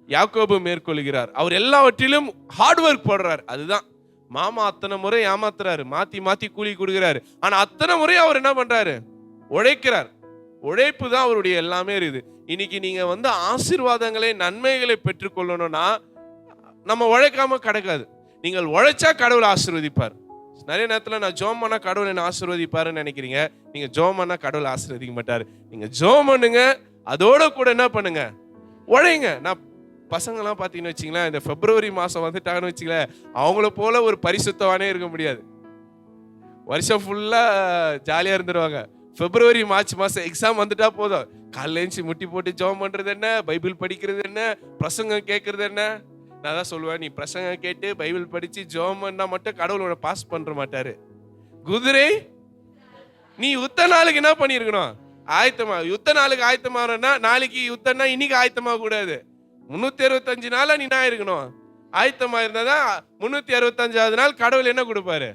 யாக்கோபு மேற்கொள்கிறார். அவர் எல்லாவற்றிலும் ஹார்ட் ஒர்க் போடுறார். அதுதான் மாமா அத்தனை முறை ஏமாத்துறாரு, மாத்தி மாத்தி கூலி கொடுக்கிறாரு. ஆனா அத்தனை முறை அவர் என்ன பண்றாரு? உழைக்கிறார். உழைப்பு தான் அவருடைய எல்லாமே இருக்குது. இன்னைக்கு நீங்க வந்து ஆசீர்வாதங்களை, நன்மைகளை பெற்றுக்கொள்ளணும்னா நம்ம உழைக்காம கிடைக்காது. நீங்கள் உழைச்சா கடவுள் ஆசீர்வதிப்பார். நிறைய நேரத்தில் நான் ஜோம் பண்ணா கடவுள் என்ன ஆசீர்வதிப்பாருன்னு நினைக்கிறீங்க. நீங்க ஜோம் பண்ணா கடவுள் ஆசீர்வதிக்க மாட்டாரு. நீங்க ஜோம் பண்ணுங்க, அதோட கூட என்ன பண்ணுங்க? உழைங்க. நான் பசங்கள்லாம் பார்த்தீங்கன்னு வச்சிங்களேன், இந்த பிப்ரவரி மாதம் வந்துட்டாங்கன்னு வச்சிங்களேன், அவங்கள போல ஒரு பரிசுத்தவானே இருக்க முடியாது. வருஷம் ஃபுல்லாக ஜாலியாக இருந்துருவாங்க. பிப்ரவரி மார்ச் மாதம் எக்ஸாம் வந்துட்டா போதும், காலைல எழுந்துச்சு முட்டி போட்டு ஜெபம் பண்ணுறது என்ன, பைபிள் படிக்கிறது என்ன, பிரசங்கம் கேட்கறது என்ன. நான் தான் சொல்லுவேன், நீ பிரசங்கம் கேட்டு பைபிள் படித்து ஜெபம் பண்ணால் மட்டும் கடவுளோட பாஸ் பண்ணுற மாட்டாரு. குதிரை நீ யுத்த நாளுக்கு என்ன பண்ணியிருக்கணும்? ஆயத்தமா. யுத்த நாளுக்கு ஆயத்தமாகனா, நாளைக்கு யுத்தம்னா இன்னைக்கு ஆயத்தமாக கூடாது. 365 நாளா நீ என்ன இருக்கணும்? ஆயத்தமா இருந்தாதான் 365வது நாள் கடவுள் என்ன கொடுப்பாரு?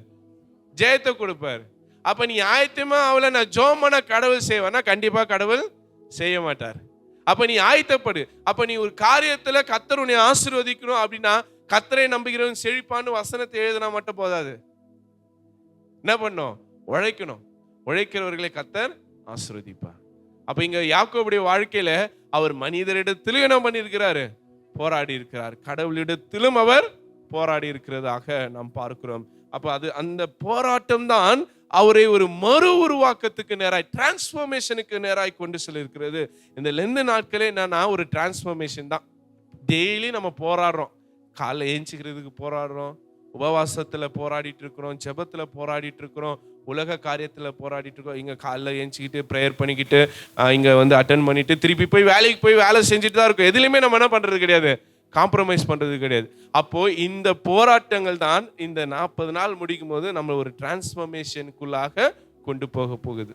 ஜெயத்தை கொடுப்பாரு. அப்ப நீ ஆயத்தமா அவளை நான் ஜோமனா கடவுள் செய்வானா? கண்டிப்பா கடவுள் செய்ய மாட்டார். அப்ப நீ ஆயத்தப்படு. அப்ப நீ ஒரு காரியத்துல கர்த்தர் உன்னை ஆசீர்வதிக்கணும் அப்படின்னா, கர்த்தரை நம்புகிறவன் செழிப்பான்னு வசனத்தை எழுதினா மட்டும் போதாது. என்ன பண்ணும்? உழைக்கணும். உழைக்கிறவர்களை கர்த்தர் ஆசீர்வதிப்பார். அப்ப இங்க யாக்கோபுடைய வாழ்க்கையில அவர் மனிதரிடத்திலும் என்ன பண்ணியிருக்கிறாரு? போராடி இருக்கிறார். கடவுளிடத்திலும் அவர் போராடி இருக்கிறதாக நாம் பார்க்கிறோம். அப்ப அது அந்த போராட்டம் தான் அவரை ஒரு மறு உருவாக்கத்துக்கு நேராய், டிரான்ஸ்ஃபர்மேஷனுக்கு நேராய் கொண்டு செல்லிருக்கிறது. இந்த லெந்து நாட்களே என்னன்னா ஒரு டிரான்ஸ்ஃபர்மேஷன் தான். டெய்லி நம்ம போராடுறோம். காலைல ஏஞ்சிக்கிறதுக்கு போராடுறோம், உபவாசத்துல போராடிட்டு இருக்கிறோம், ஜெபத்துல போராடிட்டு இருக்கிறோம், உலக காரியத்துல போராடிட்டு இருக்கோம். இங்க காலைல ஏஞ்சிக்கிட்டு ப்ரேயர் பண்ணிக்கிட்டு இங்க வந்து அட்டென்ட் பண்ணிட்டு திருப்பி போய் வேலைக்கு போய் வேலை செஞ்சுட்டு தான் இருக்கும். எதுலையுமே நம்ம என்ன பண்றது கிடையாது, காம்ப்ரமைஸ் பண்றது கிடையாது. அப்போ இந்த போராட்டங்கள் தான் இந்த 40 நாள் முடிக்கும் போது நம்ம ஒரு டிரான்ஸ்ஃபர்மேஷனுக்குள்ளாக கொண்டு போக போகுது.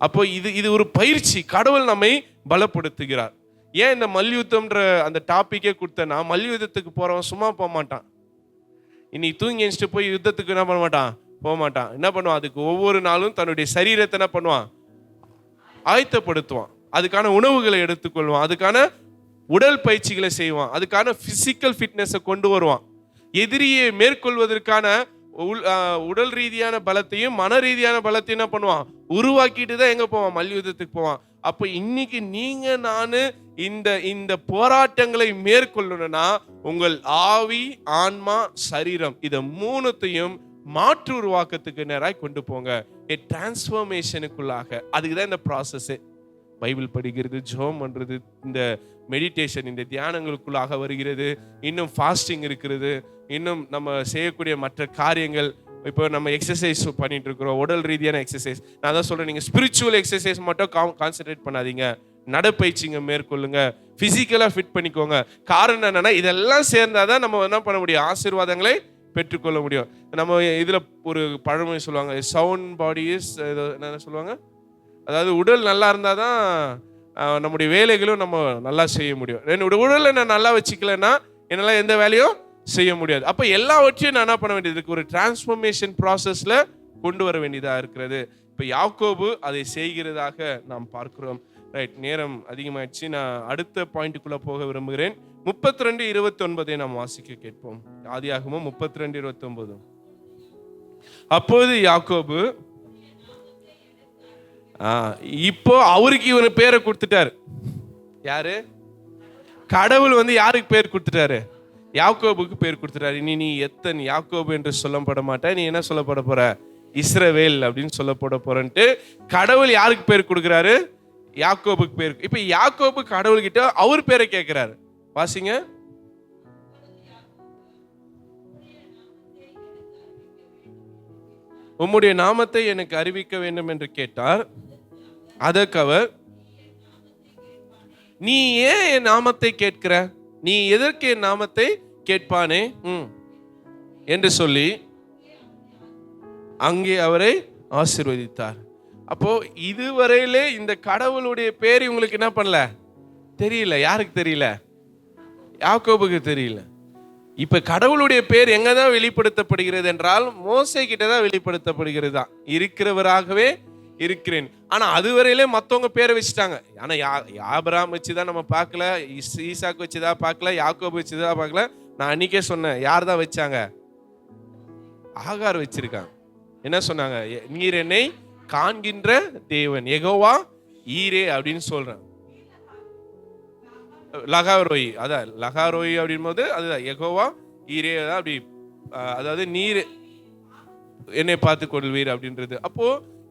அப்போ இது ஒரு பயிற்சி. கடவுள் நம்மை பலப்படுத்துகிறார். ஏன் இந்த மல்யுத்தம்ன்ற அந்த டாபிக்கே கொடுத்தேன்னா, மல்யுத்தத்துக்கு போறவன் சும்மா போக மாட்டான். இன்னைக்கு தூங்கி எழுந்துட்டு போய் யுத்தத்துக்கு என்ன பண்ண மாட்டான்? போக மாட்டான். என்ன பண்ணுவான்? அதுக்கு ஒவ்வொரு நாளும் தன்னுடைய சரீரத்தை என்ன பண்ணுவான்? ஆயத்தப்படுத்துவான். அதுக்கான உணவுகளை எடுத்துக்கொள்வான், அதுக்கான உடல் பயிற்சிகளை செய்வான், அதுக்கான பிசிக்கல் ஃபிட்னஸை கொண்டு வருவான். எதிரியை மேற்கொள்வதற்கான உடல் ரீதியான பலத்தையும் மன ரீதியான பலத்தையும் என்ன பண்ணுவான், உருவாக்கிட்டு தான் எங்க போவான், மல்யுத்தத்துக்கு போவான். அப்ப இன்னைக்கு நீங்க நானு இந்த இந்த போராட்டங்களை மேற்கொள்ளணும்னா உங்கள் ஆவி, ஆன்மா, சரீரம் இத மூணுத்தையும் மாற்று உருவாக்கத்துக்கு நேராய் கொண்டு போங்க. டிரான்ஸ்ஃபர்மேஷனுக்குள்ளாக. அதுக்கு தான் இந்த ப்ராசஸ். பைபிள் படிக்கிறது, ஜெபம் பண்றது, இந்த மெடிடேஷன், இந்த தியானங்களுக்குள்ளாக வருகிறது. இன்னும் ஃபாஸ்டிங் இருக்கிறது. இன்னும் நம்ம செய்யக்கூடிய மற்ற காரியங்கள். இப்போ நம்ம எக்ஸசைஸ் பண்ணிட்டு இருக்கிறோம், உடல் ரீதியான எக்ஸசைஸ். நான் தான் சொல்றேன், நீங்க ஸ்பிரிச்சுவல் எக்ஸசைஸ் மட்டும் கான்சென்ட்ரேட் பண்ணாதீங்க. நடைப்பயிற்சிங்க மேற்கொள்ளுங்க, பிசிக்கலா ஃபிட் பண்ணிக்கோங்க. காரணம் என்னன்னா இதெல்லாம் சேர்ந்தாதான் நம்ம என்ன பண்ண முடியும், ஆசீர்வாதங்களை பெற்றுக்கொள்ள முடியும். நம்ம இதுல ஒரு பழமொழி சொல்லுவாங்க, சவுண்ட் பாடி இஸ் என்ன சொல்லுவாங்க, அதாவது உடல் நல்லா இருந்தாதான் நம்முடைய வேலைகளும் நம்ம நல்லா செய்ய முடியும். என்னுடைய உடலை நான் நல்லா வச்சுக்கலன்னா என்னால் எந்த வேலையும் செய்ய முடியாது. அப்போ எல்லாவற்றையும் நான் என்ன பண்ண வேண்டியது, ஒரு டிரான்ஸ்ஃபர்மேஷன் ப்ராசஸ்ல கொண்டு வர வேண்டியதா இருக்கிறது. இப்போ யாக்கோபு அதை செய்கிறதாக நாம் பார்க்கிறோம். ரைட், நேரம் அதிகமாயிடுச்சு. நான் அடுத்த பாயிண்ட்டுக்குள்ள போக விரும்புகிறேன். 32:29 நாம் வாசிக்க கேட்போம். ஆதியாகமம் 32:29. அப்போது யாக்கோபு, இப்போ அவருக்கு இவனு பேரை கொடுத்துட்டாரு. யாரு? கடவுள் யாருக்கு பேர் கொடுத்துட்டாரு? யாக்கோபுக்கு பேர் கொடுத்துட்டாரு. நீ எத்தன் யாக்கோபு என்று சொல்லப்பட மாட்ட, நீ என்ன சொல்லப்பட போற, இஸ்ரவேல் அப்படின்னு சொல்லப்பட போறன்ட்டு கடவுள் யாருக்கு பேர் கொடுக்கிறாரு? யாக்கோபுக்கு பேர். இப்ப யாக்கோபு கடவுள் கிட்ட அவர் பேரை கேட்கிறாரு. வாசிங்க. உம்முடைய நாமத்தை எனக்கு அறிவிக்க வேண்டும் என்று கேட்டார். அதற்கு அவர், நீ ஏன் என் நாமத்தை கேட்கிற, நீ எதற்கு என் நாமத்தை கேட்பானே என்று சொல்லி அங்கே அவரை ஆசீர்வதித்தார். அப்போ இதுவரையிலே இந்த கடவுளுடைய பேர் உங்களுக்கு என்ன பண்ணல, தெரியல. யாருக்கு தெரியல? யாக்கோபுக்கு தெரியல. இப்ப கடவுளுடைய பேர் எங்க தான் வெளிப்படுத்தப்படுகிறது என்றால் மோசே கிட்ட தான் வெளிப்படுத்தப்படுகிறது. தான் இருக்கிறவராகவே இருக்கிறேன். ஆனா அதுவரையிலே மத்தவங்க பேரை வச்சுட்டாங்க. ஆனா ஆபிரகாம் வச்சுதான் நம்ம பார்க்கல, ஈசாக்கு வச்சுதான் பார்க்கல, யாக்கோபு வச்சுதான் பார்க்கல. நான் அன்னைக்கே சொன்னேன், யார் தான் வச்சாங்க? ஆகார் வச்சிருக்காங்க. என்ன சொன்னாங்க? நீர் என்னை காண்கின்ற தேவன், யெகோவா ஈரே அப்படின்னு சொல்றேன். லகாரோயி, அதான் லகாரோயி அப்படின் போது அதுதான் யெகோவா ஈரே, அப்படி அதாவது நீர் என்னை பார்த்து கொள்வீர் அப்படின்றது. அப்போ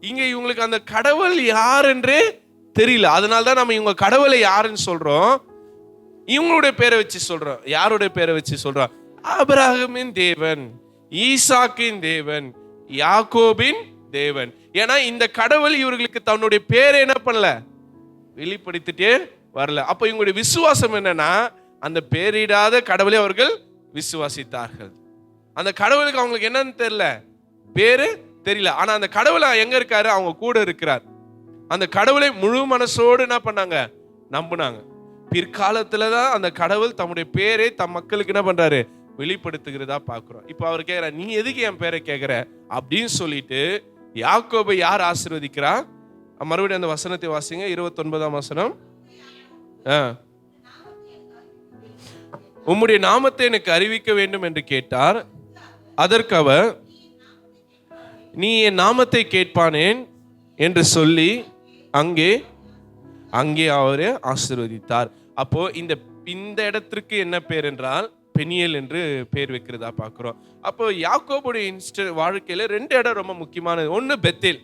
இங்க இவங்களுக்கு அந்த கடவுள் யார் என்றே தெரியல. அதனால்தான் நம்ம இவங்க கடவுளை யாருன்னு சொல்றோம், இவங்களுடைய பேரை வச்சு சொல்றோம். யாருடைய பேரை வச்சு சொல்றோம்? ஆபிரகாமின் தேவன், ஈசாக்கின் தேவன், யாக்கோபின் தேவன். ஏன்னா இந்த கடவுள் இவர்களுக்கு தன்னுடைய பேரை என்ன பண்ணல, வெளிப்படுத்திட்டே வரல. அப்ப இவங்களுடைய விசுவாசம் என்னன்னா, அந்த பேரிடாத கடவுளை அவர்கள் விசுவாசித்தார்கள். அந்த கடவுளுக்கு அவங்களுக்கு என்னன்னு தெரியல, பேரு தெரியல. ஆனா அந்த கடவுளை எங்க இருக்காரு? அவங்க கூட இருக்கிறார். அந்த கடவுளை முழு மனசோடு என்ன பண்ணாங்க, நம்பினாங்க. பிற்காலத்துலதான் அந்த கடவுள் தம்முடைய பேரை தம் மக்களுக்கு என்ன பண்றாரு, வெளிப்படுத்துகிறதா பாக்குறோம். இப்ப அவர் கேக்குற, நீ எதுக்கு என் பேரை கேக்குற அப்படின்னு சொல்லிட்டு யாக்கோபை யார் ஆசீர்வதிக்கிறா? மறுபடியும் அந்த வசனத்தை வாசிங்க, 29ஆம் வசனம். உம்முடைய நாமத்தை எனக்கு அறிவிக்க வேண்டும் என்று கேட்டார். அதற்கு அவர், நீ என் நாமத்தை கேட்பானேன் என்று சொல்லி அங்கே அவரை ஆசீர்வதித்தார். அப்போ இந்த இடத்திற்கு என்ன பேர் என்றால் பெனியேல் என்று பேர் வைக்கிறதா பார்க்கிறோம். அப்போ யாக்கோபுடைய வாழ்க்கையில 2 இடம் ரொம்ப முக்கியமானது. ஒன்று பெத்தேல்.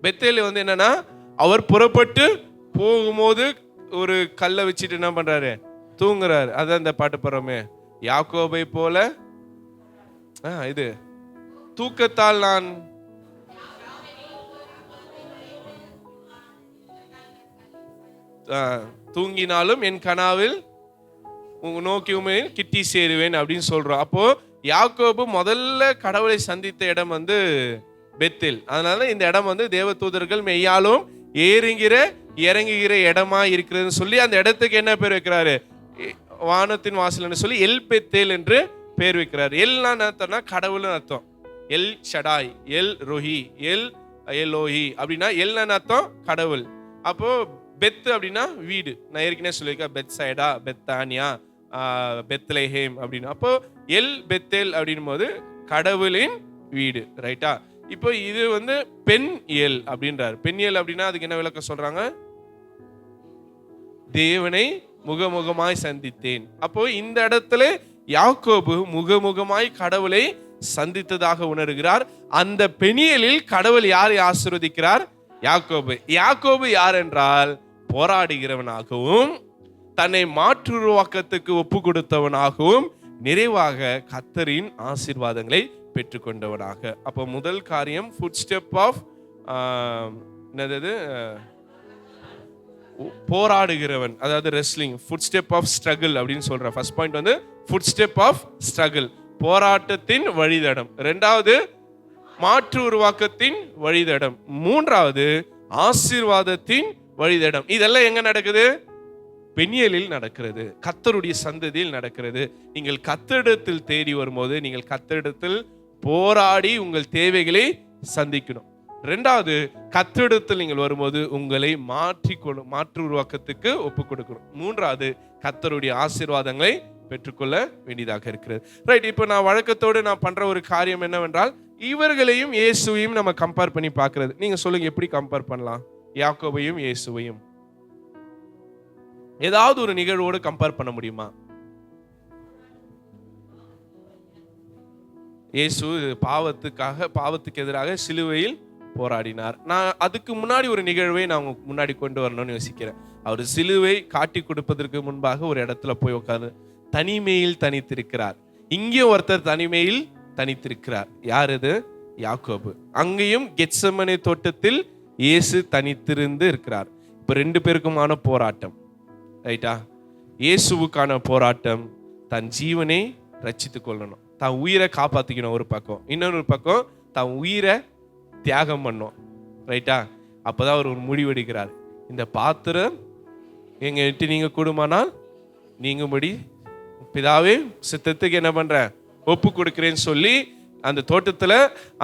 பெத்தேல் என்னன்னா, அவர் புறப்பட்டு போகும்போது ஒரு கல்லை வச்சுட்டு என்ன பண்றாரு, தூங்குறாரு. அதான் இந்த பாட்டு போறோமே, யாக்கோபை போல இது தூக்கத்தால் நான் தூங்கினாலும் என் கனாவில் நோக்கி உண்மையில் கிட்டி சேருவேன் அப்படின்னு சொல்றோம். அப்போ யாக்கோபு முதல்ல கடவுளை சந்தித்த இடம் பெத்தேல். அதனால இந்த இடம் தேவதூதர்கள் மெய்யாலும் ஏறுகிற இறங்குகிற இடமா இருக்கிறதுன்னு சொல்லி அந்த இடத்துக்கு என்ன பேர் வைக்கிறாரு, வானத்தின் வாசல் சொல்லி எல் பெத்தேல் என்று பேர் வைக்கிறார். எல்னா அர்த்தம்னா கடவுள்னு அர்த்தம். El Shaddai, El Roi, El Elohi அப்படின்னா எல் அர்த்தம் கடவுள். அப்போ பெத் அப்படின்னா வீடு. நான் ஏற்கனவே சொல்லியிருக்கேன், பெத்சைடா, பெத்தானியா, பெத்லெஹேம் அப்படின்னு. அப்போ எல் பெத்தேல் அப்படின் போது கடவுளின் வீடு. ரைட்டா? இப்போ இது வந்து பெண்ணியல் அப்படின்றார். பெண்ணியல் அப்படின்னா அதுக்கு என்ன விளக்கம் சொல்றாங்க? தேவனை முகமுகமாய் சந்தித்தேன். அப்போ இந்த இடத்துல யாக்கோபு முகமுகமாய் கடவுளை சந்தித்ததாக உணர்கிறார். அந்த பெண்ணியலில் கடவுள் யாரை ஆசீர்வதிக்கிறார்? யாக்கோபு. யாக்கோபு யார் என்றால் போராடுகிறவனாகவும் தன்னை மாற்றுருவாக்கத்துக்கு ஒப்பு கொடுத்தவனாகவும் நிறைவாக கர்த்தரின் ஆசீர்வாதங்களை பெற்றுக்கொண்டவனாக. அப்போ முதல் காரியம் ஃபுட் ஸ்டெப் ஆஃப் என்னது, போராடுகிறவன், அதாவது wrestling. Foot step of struggle அப்படின்னு சொல்ற ஃபர்ஸ்ட் பாயிண்ட் வந்து ஃபுட் ஸ்டெப் ஆஃப் ஸ்ட்ரகிள், போராட்டத்தின் வழித்தடம். இரண்டாவது மாற்று உருவாக்கத்தின் வழித்தடம். மூன்றாவது ஆசீர்வாதத்தின் வழித்தடம். இதெல்லாம் எங்க நடக்குது? பெண்ணியலில் நடக்கிறது, கர்த்தருடைய சந்ததியில் நடக்கிறது. நீங்கள் கர்த்தரிடத்தில் தேடி வரும்போது நீங்கள் கர்த்தரிடத்தில் போராடி உங்கள் தேவைகளை சந்திக்கணும். இரண்டாவது, கர்த்தரிடத்தில் நீங்கள் வரும்போது உங்களை மாற்று உருவாக்கத்துக்கு ஒப்பு கொடுக்கணும். மூன்றாவது, கர்த்தருடைய ஆசீர்வாதங்களை பெற்றுக்கொள்ள வேண்டியதாக இருக்கிறது. ரைட். இப்போ நான் வழக்கத்தோடு நான் பண்ற ஒரு காரியம் என்னவென்றால், இவர்களையும் இயேசுவையும் நம்ம கம்பேர் பண்ணி பார்க்கிறது. நீங்க சொல்லுங்க, எப்படி கம்பேர் பண்ணலாம் யாக்கோபையும் இயேசுவையும்? ஏதாவது ஒரு நிகழ்வோடு கம்பேர் பண்ண முடியுமா? இயேசு பாவத்துக்கு எதிராக சிலுவையில் போராடினார். நான் அதுக்கு முன்னாடி ஒரு நிகழ்வை நான் முன்னாடி கொண்டு வரணும்னு யோசிக்கிறேன். அவர் சிலுவை காட்டி கொடுப்பதற்கு முன்பாக ஒரு இடத்துல போய் உட்கார்ந்து தனிமையில் தனித்திருக்கிறார். இங்கேயும் ஒருத்தர் தனிமையில் தனித்திருக்கிறார். யார் இது? யாக்கோபு. அங்கேயும் கெத்செமனே தோட்டத்தில் இயேசு தனித்திருந்து இருக்கிறார். இப்ப ரெண்டு பேருக்குமான போராட்டம். ரைட்டா? இயேசுவுக்கான போராட்டம், தன் ஜீவனை ரட்சித்துக் கொள்ளணும், தான் உயிரை காப்பாத்திக்கணும் ஒரு பக்கம், இன்னொரு பக்கம் தான் உயிரை தியாகம் பண்ணும். ரைட்டா? அப்பதான் அவர் ஒரு முடிவெடுக்கிறார். இந்த பாத்திரம் எங்க விட்டு நீங்க கூடுமானால் நீங்கும்படி பிதாவே சித்தத்துக்கு என்ன பண்ற ஒப்பு கொடுக்கிறேன்னு சொல்லி அந்த தோட்டத்துல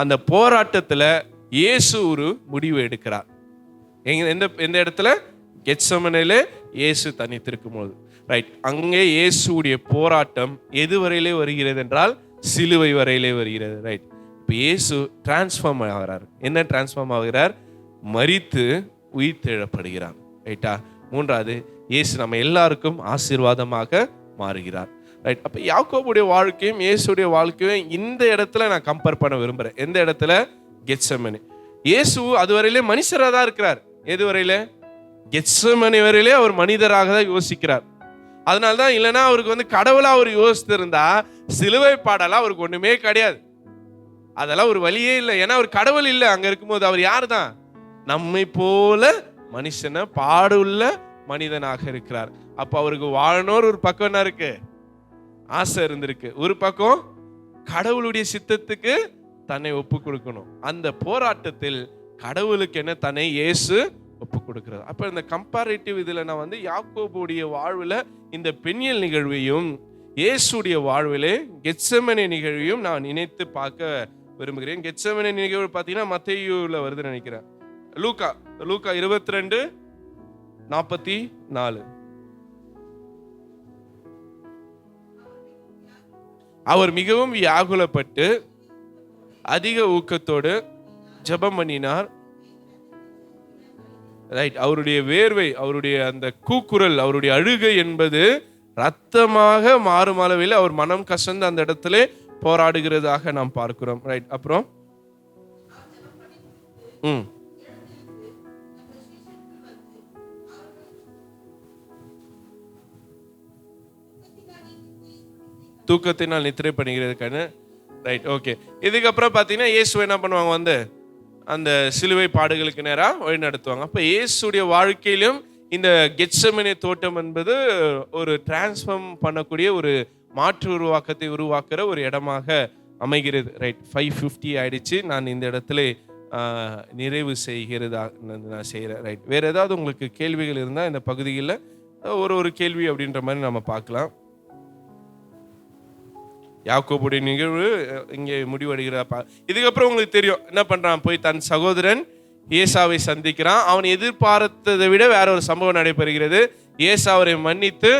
அந்த போராட்டத்துல இயேசு ஒரு முடிவு எடுக்கிறார். எந்த இடத்துல? கெத்செமனேல இயேசு தனித்திருக்கும் போது. ரைட். அங்கே இயேசுடைய போராட்டம் எது வரையிலே வருகிறது என்றால் சிலுவை வரையிலே வருகிறது. ரைட். இப்போ இயேசு டிரான்ஸ்ஃபார்ம் ஆகிறார். என்ன டிரான்ஸ்ஃபார்ம் ஆகிறார்? மரித்து உயிர் தேழப்படுகிறார். ரைட்டா? மூன்றாவது, இயேசு நம்ம எல்லாருக்கும் ஆசீர்வாதமாக மாறுகிறார். ரைட். அப்போ யாக்கோபுடைய வாழ்க்கையும் இயேசுடைய வாழ்க்கையும் இந்த இடத்துல நான் கம்பேர் பண்ண விரும்புறேன். எந்த இடத்துல? கெத்செமனே. இயேசு அதுவரையிலே மனுஷராக தான் இருக்கிறார். எது வரையில? கெத்செமனே வரையிலே அவர் மனிதராக தான் யோசிக்கிறார். அதனால்தான், இல்லைன்னா அவருக்கு வந்து கடவுளா அவர் யோசித்திருந்தா சிலுவை பாடலாம் அவருக்கு ஒண்ணுமே கிடையாது. அதெல்லாம் ஒரு வழியே இல்லை. ஏன்னா அவர் கடவுள் இல்லை. அங்க இருக்கும்போது அவர் யார் தான்? நம்மை போல மனுஷன பாடுள்ள மனிதனாக இருக்கிறார். அப்ப அவருக்கு வாழனோர் ஒரு பக்கம் என்ன இருக்கு? ஆசை இருந்திருக்கு. ஒரு பக்கம் கடவுளுடைய சித்தத்துக்கு தன்னை ஒப்பு கொடுக்கணும். அந்த போராட்டத்தில் கடவுளுக்கு என்ன தன்னை இயேசு ஒப்பு கொடுக்கிறார். அப்ப இந்த கம்பேரிட்டிவ் இதுல நான் வந்து யாக்கோபுடைய வாழ்வுல இந்த பெண்ணியல் நிகழ்வையும் இயேசுடைய வாழ்விலே கெத்செமனே நிகழ்வையும் நான் நினைத்து பார்க்க விரும்புகிறேன். கெத்செமனே நிகழ்வு பார்த்தீங்கன்னா மத்தேயுல வருதுன்னு நினைக்கிறேன். லூக்கா 22:44. அவர் மிகவும் வியாகுலப்பட்டு அதிக ஊக்கத்தோடு ஜெபம் பண்ணினார். ரைட். அவருடைய வேர்வை, அவருடைய அந்த கூக்குரல், அவருடைய அழுகை என்பது ரத்தமாக மாறும் அளவில் அவர் மனம் கசந்து அந்த இடத்துல போராடுகிறதாக நாம் பார்க்கிறோம். ரைட். அப்புறம் தூக்கத்தினால் நித்திரை பண்ணுகிறதுக்கான. ரைட். ஓகே. இதுக்கப்புறம் பார்த்தீங்கன்னா இயேசு என்ன பண்ணுவாங்க? வந்து அந்த சிலுவை பாடுகளுக்கு நேராக வழி நடத்துவாங்க. அப்போ இயேசுடைய வாழ்க்கையிலும் இந்த கெத்செமனே தோட்டம் என்பது ஒரு டிரான்ஸ்ஃபார்ம் பண்ணக்கூடிய ஒரு மாற்று உருவாக்கத்தை உருவாக்குற ஒரு இடமாக அமைகிறது. ரைட். 5:50 ஆயிடுச்சு. நான் இந்த இடத்துல நிறைவு செய்கிறதா நான் செய்கிறேன். ரைட். வேற ஏதாவது உங்களுக்கு கேள்விகள் இருந்தால் இந்த பகுதியில் ஒரு கேள்வி அப்படின்ற மாதிரி நம்ம பார்க்கலாம். யாக்கோபுடைய நிகழ்வு இங்கே முடிவடைகிறப்பா. இதுக்கப்புறம் உங்களுக்கு தெரியும் என்ன பண்றான்? போய் தன் சகோதரன் ஏசாவை சந்திக்கிறான். அவன் எதிர்பார்த்ததை விட வேற ஒரு சம்பவம் நடைபெறுகிறது. ஏசா அவரை மன்னித்து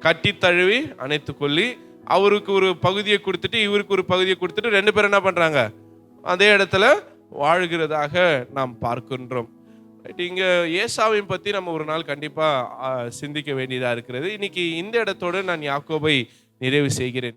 கட்டி தழுவி அணைத்து கொள்ளி அவருக்கு ஒரு பகுதியை கொடுத்துட்டு இவருக்கு ஒரு பகுதியை கொடுத்துட்டு 2 பேரும் என்ன பண்றாங்க, அதே இடத்துல வாழ்கிறதாக நாம் பார்க்கின்றோம். இங்க ஏசாவையும் பத்தி நம்ம ஒரு நாள் கண்டிப்பா சிந்திக்க வேண்டியதா இருக்கிறது. இன்னைக்கு இந்த இடத்தோடு நான் யாக்கோபை நிறைவு செய்கிறேன்.